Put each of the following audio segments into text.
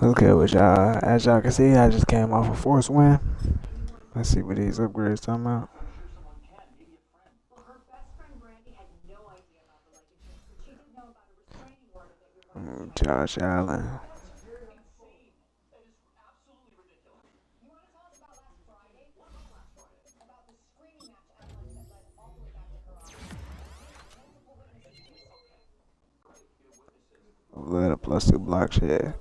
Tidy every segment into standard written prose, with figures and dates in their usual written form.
Okay, with y'all, as y'all can see, I just came off a force win. Let's see what these upgrades talking about. Josh Allen. Let a +2 block shit.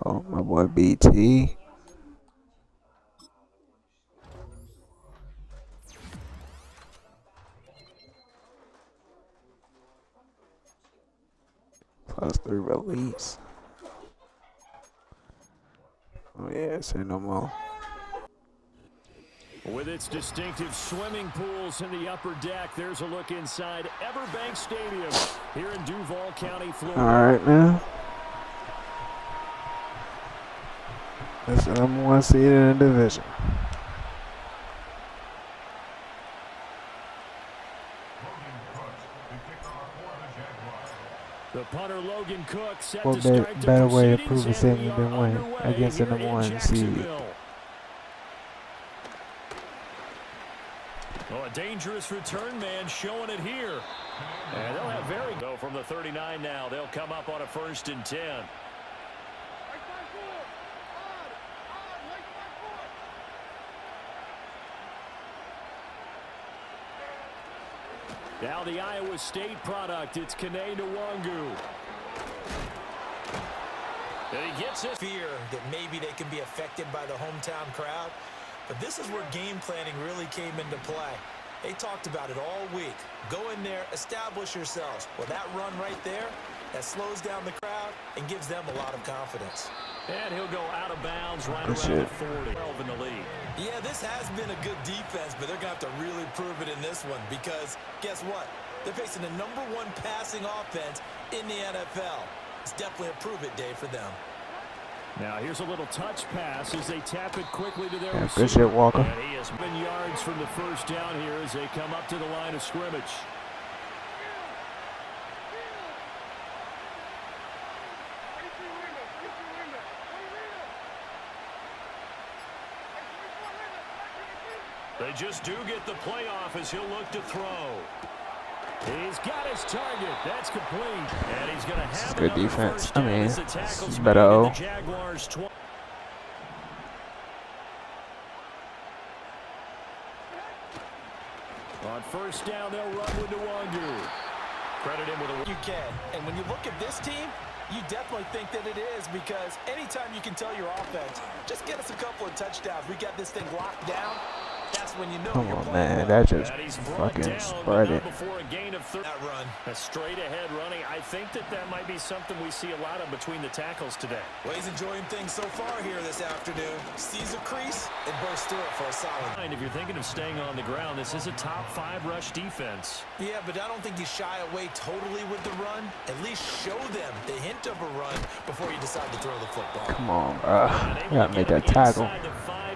Oh, my boy BT. +3 release. Oh yeah, say no more. With its distinctive swimming pools in the upper deck, there's a look inside Everbank Stadium here in Duval County, Florida. All right, now. That's the #1 seed in the division. The punter Logan Cook set What to start the better way to proceedings, prove a seed and we than are win underway against the here in #1 seed? Jacksonville. Oh, a dangerous return man showing it here. And they'll have very go from the 39 now. They'll come up on a 1st and 10. Now the Iowa State product, it's Kene Nwangu. And he gets it. Fear that maybe they can be affected by the hometown crowd. But this is where game planning really came into play. They talked about it all week. Go in there, establish yourselves. Well, that run right there, that slows down the crowd and gives them a lot of confidence. And he'll go out of bounds right around the 40. 12 in the lead. Yeah, this has been a good defense, but they're going to have to really prove it in this one because guess what? They're facing the #1 passing offense in the NFL. It's definitely a prove-it day for them. Now here's a little touch pass as they tap it quickly to their Yeah, receiver. good shit, Walker. And he has been yards from the 1st down here as they come up to the line of scrimmage. They just do get the playoff as he'll look to throw. He's got his target. That's complete. And he's going to have good defense. I mean, it's better. O. Jaguars on 1st down, they'll run with Nwangu. Credit him with a... You can. And when you look at this team, you definitely think that it is because anytime you can tell your offense, just get us a couple of touchdowns. We got this thing locked down. That's when you know Come you're on, playing man. well. That just fucking spread it. Before a gain of that run. A straight ahead running. I think that might be something we see a lot of between the tackles today. Well, he's enjoying things so far here this afternoon. Sees a crease and bursts through it for a solid. If you're thinking of staying on the ground, this is a top 5 rush defense. Yeah, but I don't think you shy away totally with the run. At least show them the hint of a run before you decide to throw the football. Come on, bro. You gotta make that tackle.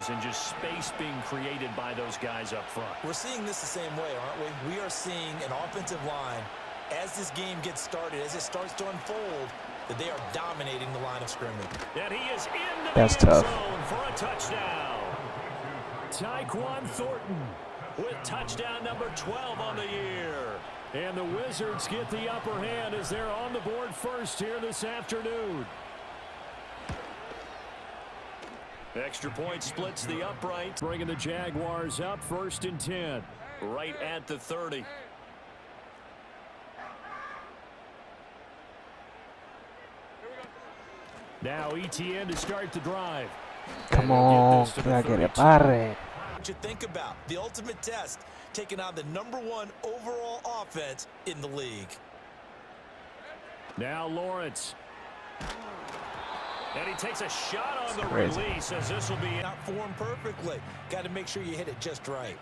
And just space being created by those guys up front. We're seeing this the same way, aren't we? We are seeing an offensive line, as this game gets started, as it starts to unfold, that they are dominating the line of scrimmage. And he is in the That's tough. zone for a touchdown. Tyquan Thornton with touchdown number 12 on the year. And the Wizards get the upper hand as they're on the board first here this afternoon. Extra point splits the upright, bringing the Jaguars up 1st and 10, right at the 30. Now ETN to start the drive. Come on, gotta get it, barre. What you think about the ultimate test, taking on the #1 overall offense in the league. Now Lawrence. And he takes a shot on the crazy. release as this will be Not formed perfectly. Got to make sure you hit it just right.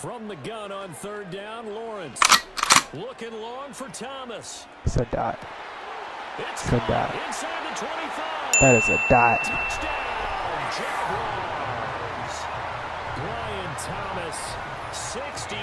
from the gun on 3rd down. Lawrence looking long for Thomas. It's a dot. It's a dot. Inside the 25. That is a dot. Touchdown, Jaguars. Brian Thomas, 68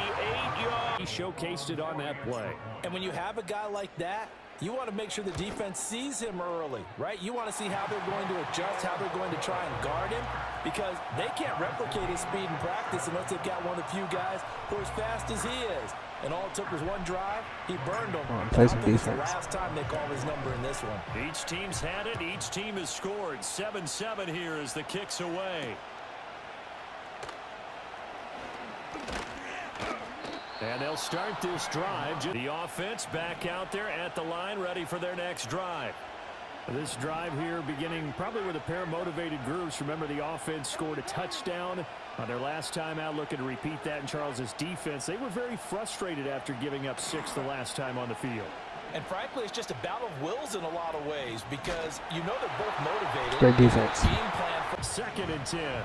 yards. He showcased it on that play. And when you have a guy like that, you want to make sure the defense sees him early, right? You want to see how they're going to adjust, how they're going to try and guard him, because they can't replicate his speed in practice unless they've got one of the few guys who are as fast as he is. And all it took was one drive. He burned them. Play some It's the defense. last time they call his number in this one. Each team's had it. Each team has scored. 7-7 here as the kick's away. And they'll start this drive. The offense back out there at the line, ready for their next drive. This drive here beginning probably with a pair of motivated groups. Remember, the offense scored a touchdown on their last time out, looking to repeat that in Charles's defense. They were very frustrated after giving up 6 the last time on the field. And frankly, it's just a battle of wills in a lot of ways, because you know they're both motivated. Great defense. Game plan for 2nd and 10.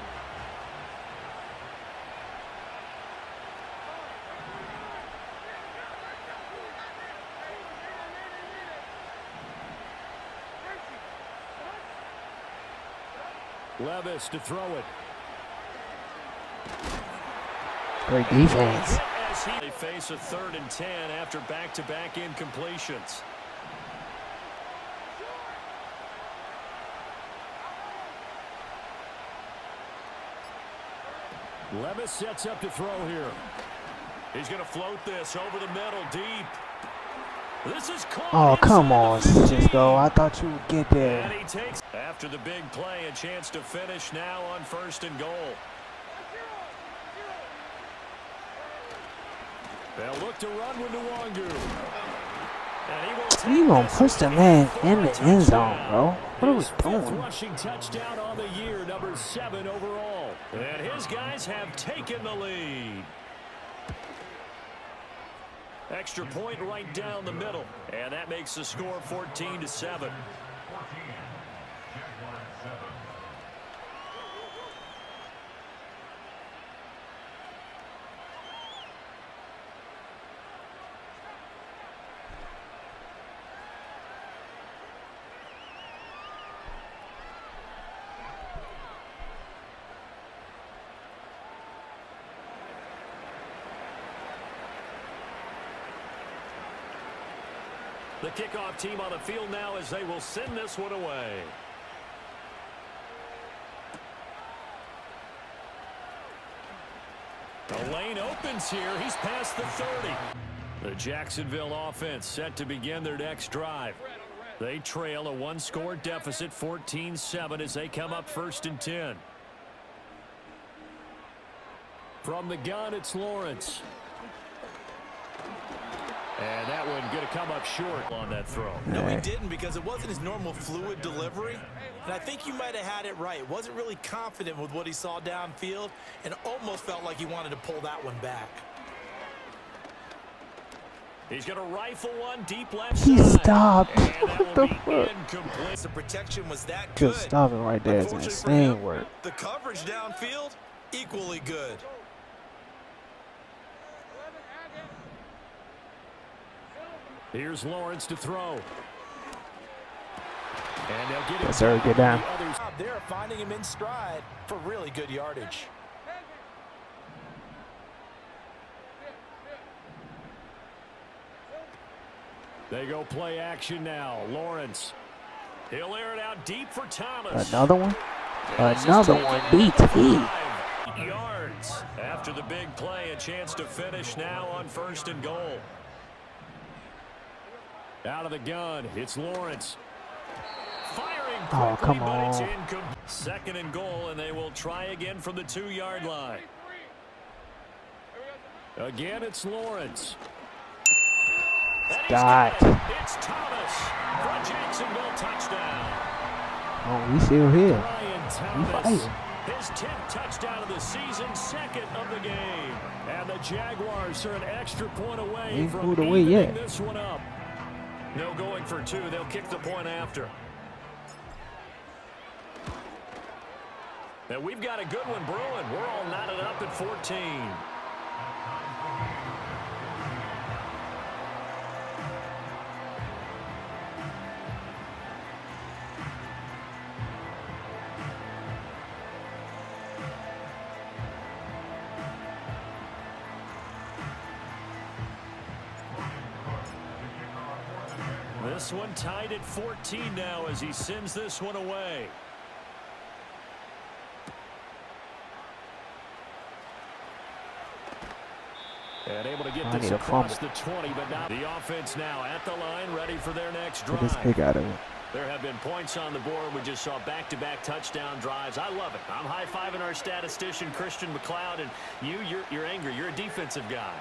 Levis to throw it. Great defense. They face a 3rd and 10 after back-to-back incompletions. Levis sets up to throw here. He's going to float this over the middle deep. This is caught. Oh, come on, Cisco. I thought you would get And there. he takes, after the big play, a chance to finish now on 1st and goal. They'll look to run with Nwangu. And he will take You gonna this push the man in the end zone, bro? What are we his 5th doing? rushing touchdown on the year, number 7 overall. And his guys have taken the lead. Extra point right down the middle. And that makes the score 14-7. The kickoff team on the field now as they will send this one away. The lane opens here. He's past the 30. The Jacksonville offense set to begin their next drive. They trail a 1-score deficit, 14-7, as they come up 1st and 10. From the gun, it's Lawrence. And that one going to come up short on that throw. No, he didn't, because it wasn't his normal fluid delivery. And I think you might have had it right. Wasn't really confident with what he saw downfield and almost felt like he wanted to pull that one back. He's going to rifle one deep left He side. stopped. And that What will the be fuck? Incomplete. The protection was that good. Just stopping right there is Unfortunately for insane him, work. the coverage downfield, equally good. Here's Lawrence to throw. And they'll get him. Yes, sir. Get down. The others out there finding him in stride for really good yardage. They go play action now. Lawrence. He'll air it out deep for Thomas. Another one? Another one. BT. 5 yards. After the big play, a chance to finish now on 1st and goal. Out of the gun, it's Lawrence. Firing quickly, Oh, come but it's on. incomplete. 2nd and goal, and they will try again from the 2-yard line. Again, it's Lawrence. And he's Got. got it. It's Thomas for a Jacksonville touchdown. Oh, we still here. Brian We Thomas, fighting. his 10th touchdown of the season, 2nd of the game. And the Jaguars are an extra point away Ain't from pulled away evening yet. this one up. No going for 2. They'll kick the point after. And we've got a good one brewing. We're all knotted up at 14. This one tied at 14 now as he sends this one away. And able to get this across the 20, but not the offense now at the line, ready for their next drive. Get this pick out of it. There have been points on the board. We just saw back-to-back touchdown drives. I love it. I'm high-fiving our statistician, Christian McLeod, and you're angry. You're a defensive guy.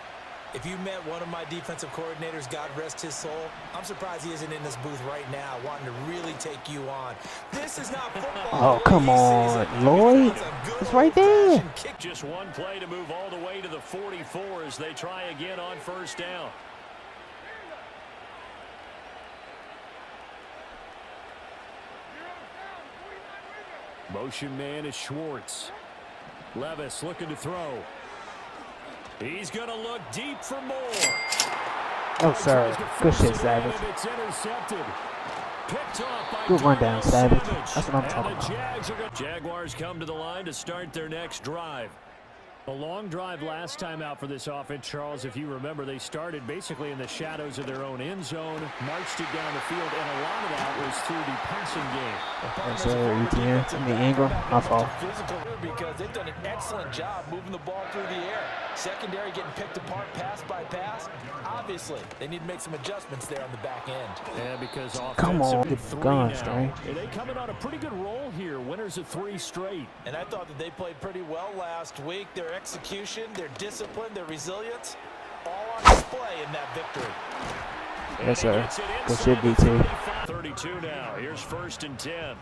If you met one of my defensive coordinators, God rest his soul, I'm surprised he isn't in this booth right now wanting to really take you on. This is not football. Oh, come on, Lloyd. It's right there. Just one play to move all the way to the 44 as they try again on first down. Motion man is Schwartz. Levis looking to throw. He's going to look deep for more. Oh, sorry. Good shit, Savage. It's intercepted. Good rundown, Savage. That's what I'm talking about. Jaguars come to the line to start their next drive. A long drive last time out for this offense, Charles. If you remember, they started basically in the shadows of their own end zone, marched it down the field, and a lot of that was through the passing game. That's ETN. I mean, Ingram. My fault. Because they've done an excellent job moving the ball through the air. Secondary getting picked apart pass by pass. Obviously, they need to make some adjustments there on the back end. Yeah, because come on, get the gun straight. They coming on a pretty good roll here. Winners of 3 straight. And I thought that they played pretty well last week. Their execution, their discipline, their resilience, all on display in that victory. Yes, sir. Good shit, BT. 32 now. Here's 1st and 10.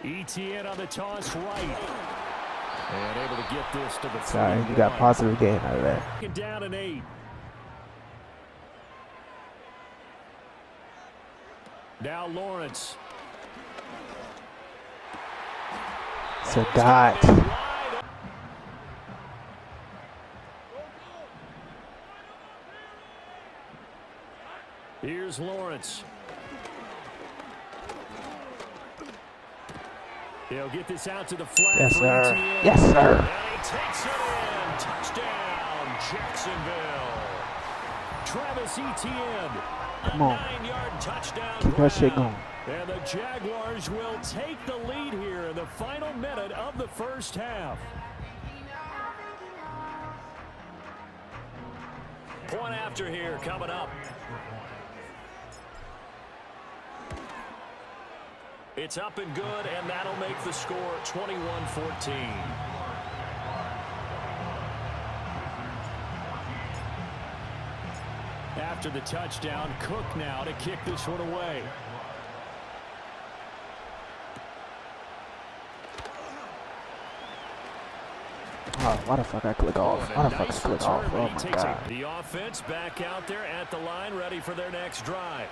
ETN on the toss right. And able to get this to the 41. Sorry, you got positive gain out of that. Down and 8. Now Lawrence. It's a dot. Here's Lawrence. He'll get this out to the flat. Yes, sir. Yes, sir. And he takes it in. Touchdown, Jacksonville. Travis Etienne. Come on. 9-yard touchdown. Keep that shit going. And the Jaguars will take the lead here in the final minute of the first half. Point after here coming up. It's up and good, and that'll make the score 21-14. After the touchdown, Cook now to kick this one away. Oh, why the fuck I click off? Why the fuck I click off? Oh my God. The offense back out there at the line, ready for their next drive.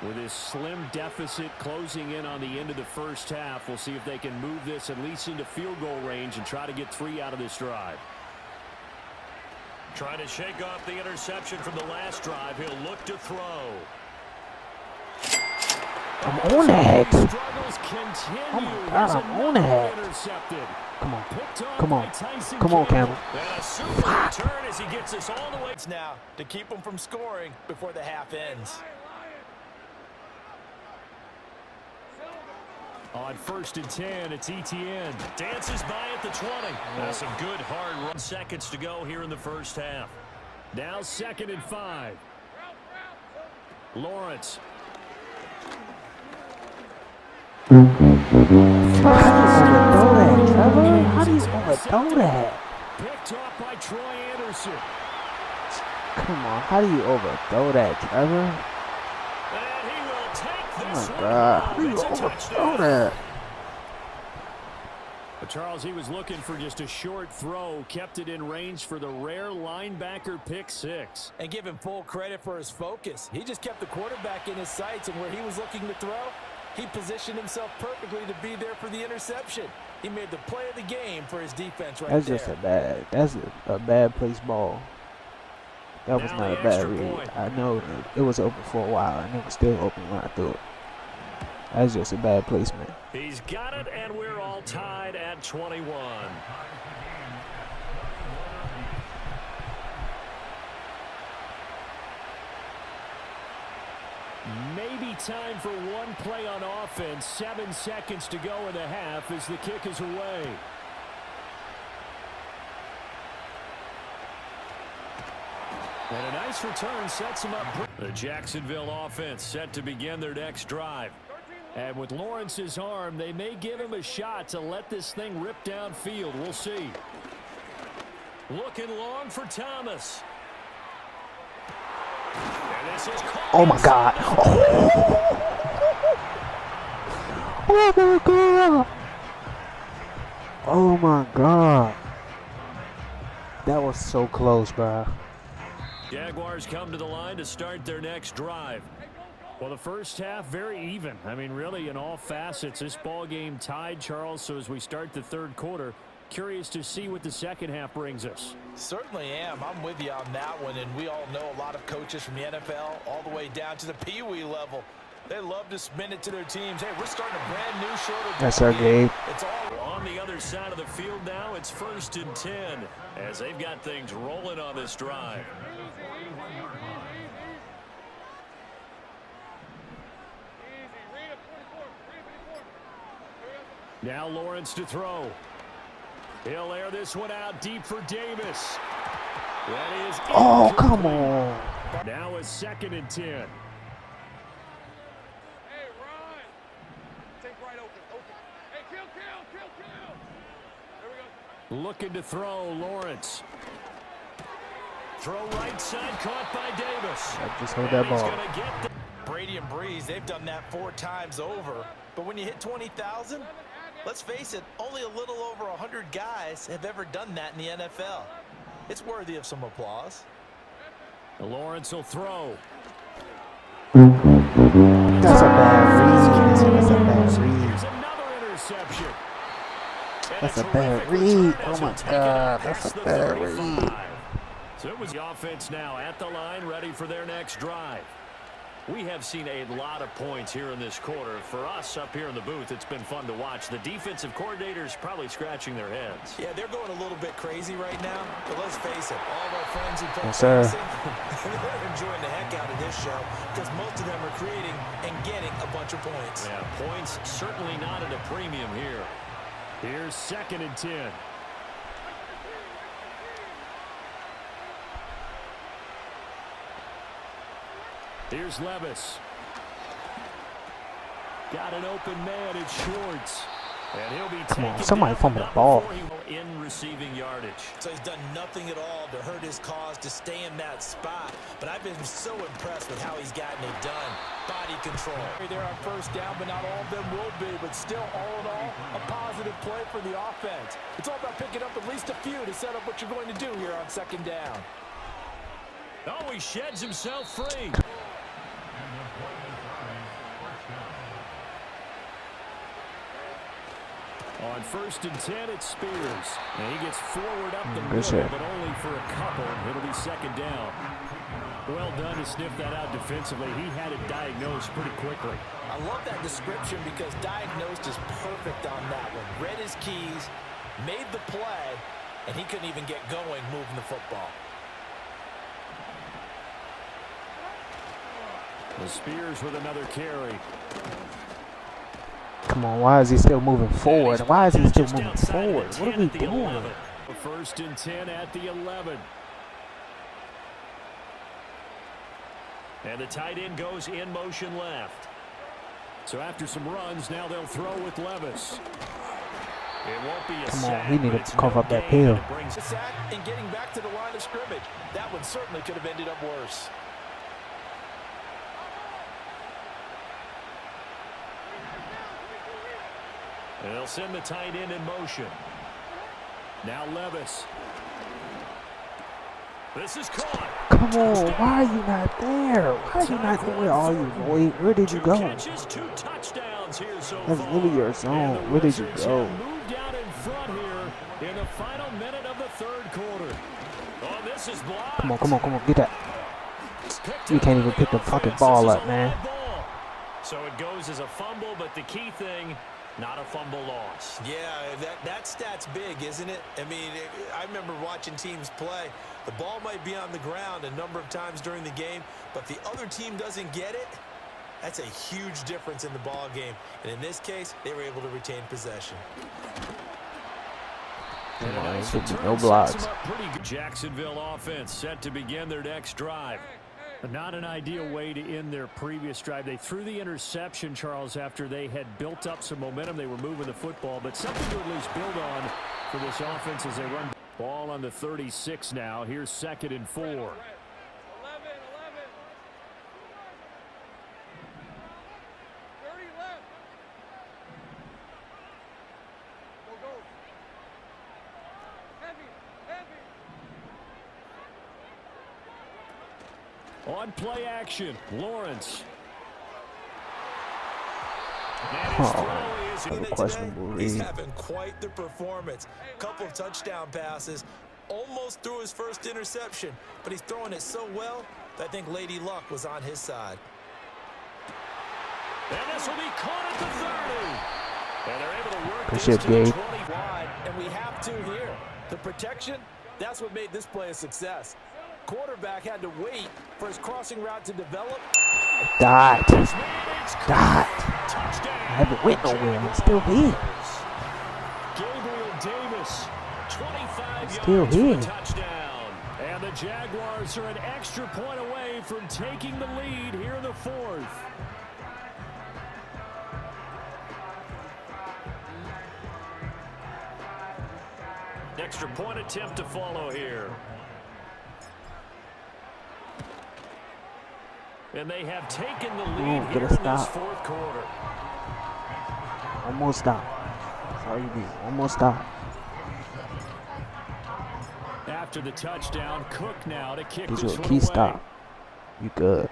With his slim deficit closing in on the end of the first half, we'll see if they can move this at least into field goal range and try to get 3 out of this drive. Trying to shake off the interception from the last drive. He'll look to throw. I'm on that. Struggles continue. Oh my God, I'm on that. Intercepted. Come on. Come on. Come on, Campbell. And a super return as he gets this all the way now to keep them from scoring before the half ends. On 1st and 10, it's ETN. Dances by at the 20. That's a good hard run. Seconds to go here in the first half. Now 2nd and 5. Lawrence. How do you overthrow that? Picked off by Troy Anderson. Come on, how do you overthrow that, Trevor? And he will take Oh this my God, how do you It's a overthrow touchdown. that? But Charles, he was looking for just a short throw, kept it in range for the rare linebacker pick 6. And give him full credit for his focus. He just kept the quarterback in his sights, and where he was looking to throw, he positioned himself perfectly to be there for the interception. He made the play of the game for his defense right there. That's a bad place ball. That was not a bad read. I know it was open for a while, and it was still open when I threw it. That's just a bad placement. He's got it, and we're all tied at 21. Maybe time for one play on offense. 7 seconds to go in the half as the kick is away. And a nice return sets them up. The Jacksonville offense set to begin their next drive. And with Lawrence's arm, they may give him a shot to let this thing rip downfield. We'll see. Looking long for Thomas. And this is oh my God. Oh my God. Oh my God. That was so close, bro. Jaguars come to the line to start their next drive. Well, the first half, very even. I mean, really, in all facets, this ball game tied, Charles. So as we start the third quarter, curious to see what the second half brings us. Certainly am. I'm with you on that one. And we all know a lot of coaches from the NFL all the way down to the Pee Wee level. They love to spin it to their teams. Hey, we're starting a brand new shorter. That's our game. It's all on the other side of the field now. It's 1st and 10 as they've got things rolling on this drive. Now Lawrence to throw. He'll air this one out deep for Davis. That is oh, come on. Now it's 2nd and 10. Hey, Ron. Take right open. Hey, kill. There we go. Looking to throw, Lawrence. Throw right side, caught by Davis. Just hold that ball. Brady and Breeze, they've done that 4 times over. But when you hit 20,000, let's face it, only a little over 100 guys have ever done that in the NFL. It's worthy of some applause. Lawrence will throw. That's a bad read. That's a bad read. Here's another interception. That's a bad read. Oh my God. That's a bad read. So it was the offense now at the line, ready for their next drive. We have seen a lot of points here in this quarter. For us up here in the booth, it's been fun to watch. The defensive coordinators probably scratching their heads. Yeah, they're going a little bit crazy right now. But let's face it, all of our friends who play yes, sir. fantasy, they're enjoying the heck out of this show because most of them are creating and getting a bunch of points. Yeah, points certainly not at a premium here. Here's 2nd and 10. Here's Levis. Got an open man, it's Schwartz. And he'll be come on, somebody fumble the ball. In receiving yardage. So he's done nothing at all to hurt his cause to stay in that spot. But I've been so impressed with how he's gotten it done. Body control. They're on 1st down, but not all of them will be. But still, all in all, a positive play for the offense. It's all about picking up at least a few to set up what you're going to do here on 2nd down. Oh, he sheds himself free. On 1st and 10, it's Spears. And he gets forward up the middle, but only for a couple. It'll be 2nd down. Well done to sniff that out defensively. He had it diagnosed pretty quickly. I love that description because diagnosed is perfect on that one. Read his keys, made the play, and he couldn't even get going moving the football. The Spears with another carry. Come on, why is he still moving forward? Why is he still moving forward? What are we doing? 1st and 10 at the 11. And the tight end goes in motion left. So after some runs, now they'll throw with Levis. It won't be a come sack, on, he needed to cough up that pill. A sack and getting back to the line of scrimmage. That one certainly could have ended up worse. And they'll send the tight end in motion. Now Levis. This is caught. Come on, why are you not there? Why are you not there? Where are you, boy? Where did you go? Catches, 2 touchdowns here so That's literally your zone. Where did you go? Moved out in front here in the final minute of the 3rd quarter. Oh, this is blocked. Come on, get that. You can't even pick the fucking ball up, man. So it goes as a fumble, but the key thing, not a fumble loss. Yeah, that stat's big, isn't it? I mean, I remember watching teams play. The ball might be on the ground a number of times during the game, but the other team doesn't get it. That's a huge difference in the ball game. And in this case, they were able to retain possession. And a nice no return blocks. sets 'em up pretty good. Jacksonville offense set to begin their next drive. Not an ideal way to end their previous drive. They threw the interception, Charles, after they had built up some momentum. They were moving the football, but something to at least build on for this offense as they run. Ball on the 36 now. Here's 2nd and 4. 11. On play action, Lawrence. Questionable He's read. having quite the performance. Couple of touchdown passes, almost threw his first interception, but he's throwing it so well that I think Lady Luck was on his side. And this will be caught at the 30. And they're able to work Appreciate this to the Gabe. 20 wide, and we have to here. The protection, that's what made this play a success. Quarterback had to wait for his crossing route to develop. Dot. Touchdown. I haven't went nowhere. I'm still here. Gabriel Davis, 25 Still yards here. for a touchdown. And the Jaguars are an extra point away from taking the lead here in the 4th. Extra point attempt to follow here. And they have taken the lead Ooh, here in gotta this stop. 4th quarter. Almost stop. Sorry, you almost stop. After the touchdown, Cook now to kick Gives this you a one key away. stop. You good.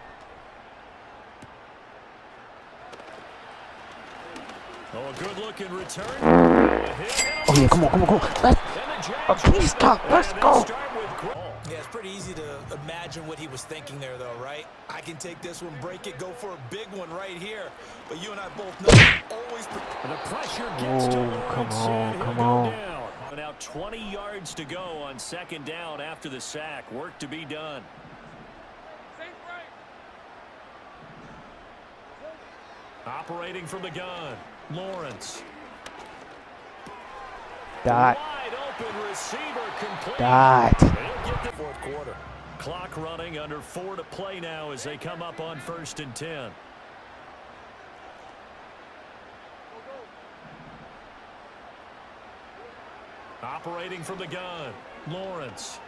Oh, a good-looking return. Oh yeah, come on. Let's a key stop. Let's go. Yeah, it's pretty easy to imagine what he was thinking there, though, right? I can take this one, break it, go for a big one right here. But you and I both know always. The pressure gets to Oh, come Lawrence, on, and he'll come go on. down. Now 20 yards to go on 2nd down after the sack. Work to be done. Operating from the gun, Lawrence. Dot. Wide open receiver complete. Dot. They'll get the 4th quarter. Clock running, under 4 to play now as they come up on 1st and 10. Operating from the gun, Lawrence.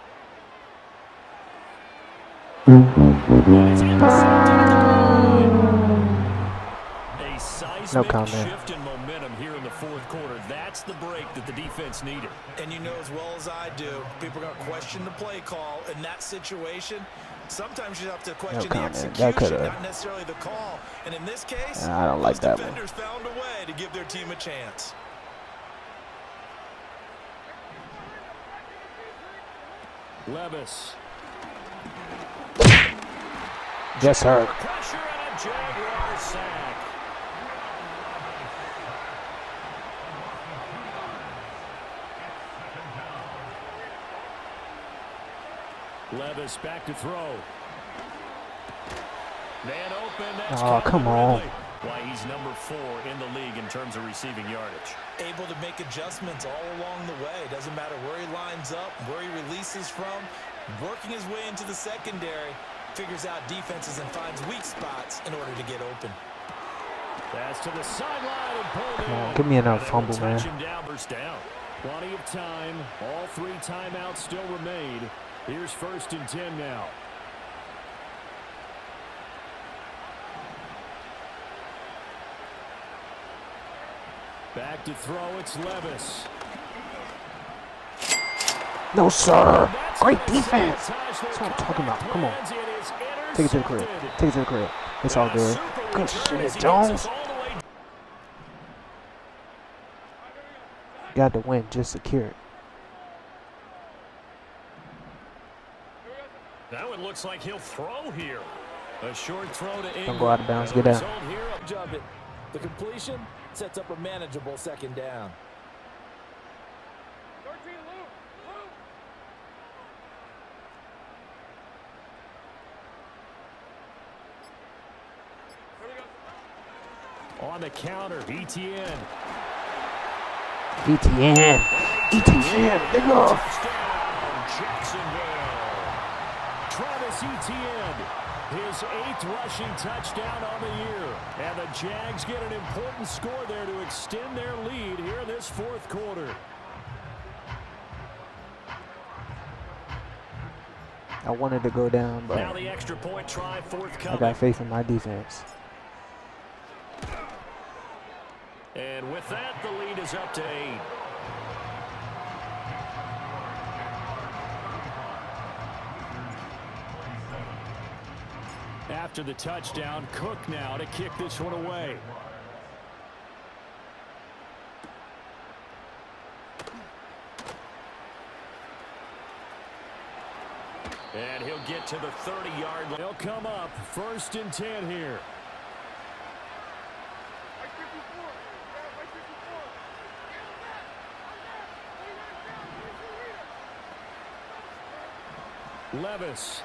He's a seismic comment. shift in momentum here in the 4th quarter. That's the break that the defense needed. And you know as well as I do, people are going to question the play call in that situation. Sometimes you have to question the comment. That execution, coulda- not necessarily the call. And in this case, I don't like those that one. defenders found a way to give their team a chance. Levis. Yes, sir. Pressure and a Jaguar sack. Levis back to throw. Man open. That's Oh, come on. Ridley. Why, he's number 4 in the league in terms of receiving yardage. Able to make adjustments all along the way. Doesn't matter where he lines up, where he releases from. Working his way into the secondary, figures out defenses and finds weak spots in order to get open. Pass to the sideline and pulled Come on, in. give me another And they fumble, will man. touch him down, first down. Plenty of time. All 3 timeouts still remain. Here's 1st and 10 now. Back to throw, it's Levis. No, sir. That's Great gonna defense. sabotage That's their what I'm talking about. Come on. plans. It is Take it to the crib. intercepted. Take it to the crib. It's all good. Super Good return as shit, he gets Jones. us all the way. Got to win. Just secure it. Now it looks like he'll throw here. A short throw to Ingram. Don't go out of bounds. And Get the out. result here, Jump it. The completion sets up a manageable 2nd down. 13, Luke. Here we go. On the counter, ETN. ETN. ETN. Big off. Touchdown, Jacksonville. Travis Etienne, his 8th rushing touchdown on the year. And the Jags get an important score there to extend their lead here in this 4th quarter. I wanted to go down, but Now the extra point try forthcoming. I got faith in my defense. And with that, the lead is up to 8. After the touchdown, Cook now to kick this one away. And he'll get to the 30-yard line. He'll come up 1st and 10 here. Levis.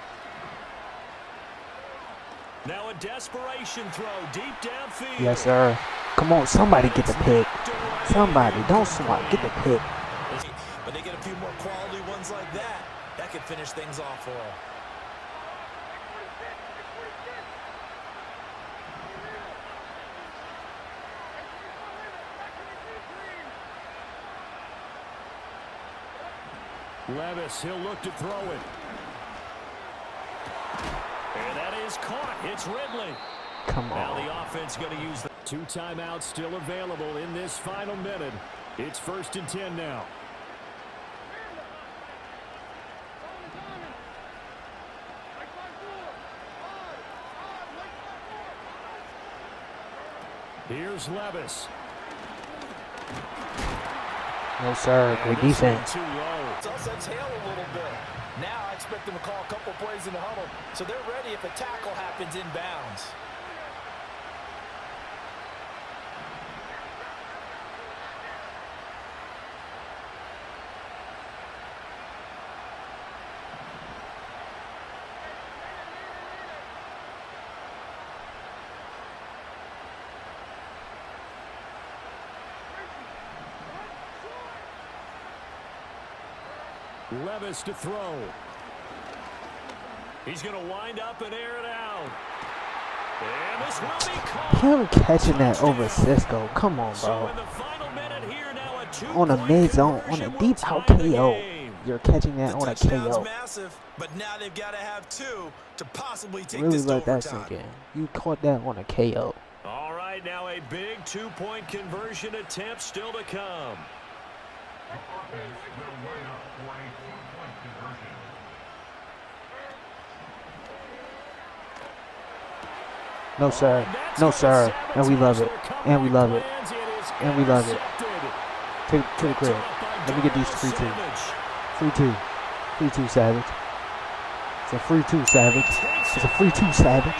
Now a desperation throw deep downfield. Yes, sir. Come on, somebody get the pick. Somebody, don't swat, get the pick. But they get a few more quality ones like that. That could finish things off for them. Levis, he'll look to throw it. And that is caught. It's Ridley. Come Now on. the offense going to use the 2 timeouts still available in this final minute. It's 1st and 10 now. Here's Levis. No, sir. Great defense. Too low. It's us exhale a little bit. Now I expect them to call a couple plays in the huddle, so they're ready if a tackle happens inbounds. Levis to throw. He's going to wind up and air it out. And this will be caught. Him catching that over Cisco. Come on, So bro. in the final minute here now, a 2-point On a mid zone, on a conversion will deep out tie the KO. game. You're catching that The on a touchdown's KO. massive, but now they've got to have 2 to possibly take Really this to let that overtime. sink in. You caught that on a KO. All right, now a big 2-point conversion attempt still to come. No, sir. No, sir. And we love it. And we love it. And we love it. To the crib. Let me get these free 2. Free 2. Free 2, Savage. It's a free 2, Savage. It's a free 2, Savage.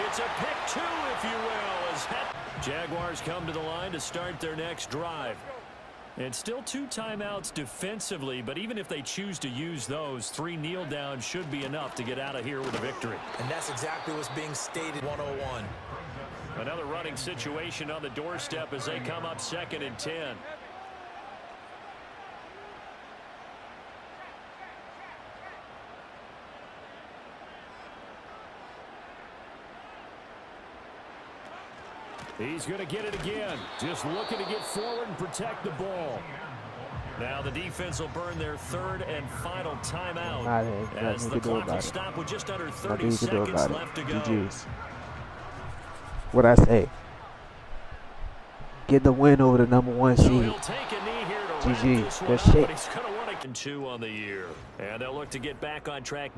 It's a pick 2, if you will. As Jaguars come to the line to start their next drive. And still 2 timeouts defensively, but even if they choose to use those, 3 kneel downs should be enough to get out of here with a victory. And that's exactly what's being stated. 101. Another running situation on the doorstep as they come up 2nd and 10. He's going to get it again. Just looking to get forward and protect the ball. Now the defense will burn their 3rd and final timeout as the clock will stop with just under 30 seconds left to go. GG's. What I say? Get the win over the #1 So seed. he'll take a knee here to wrap GG. this one Good up, shit. but he's going to want to 2 on the year. And they'll look to get back on track.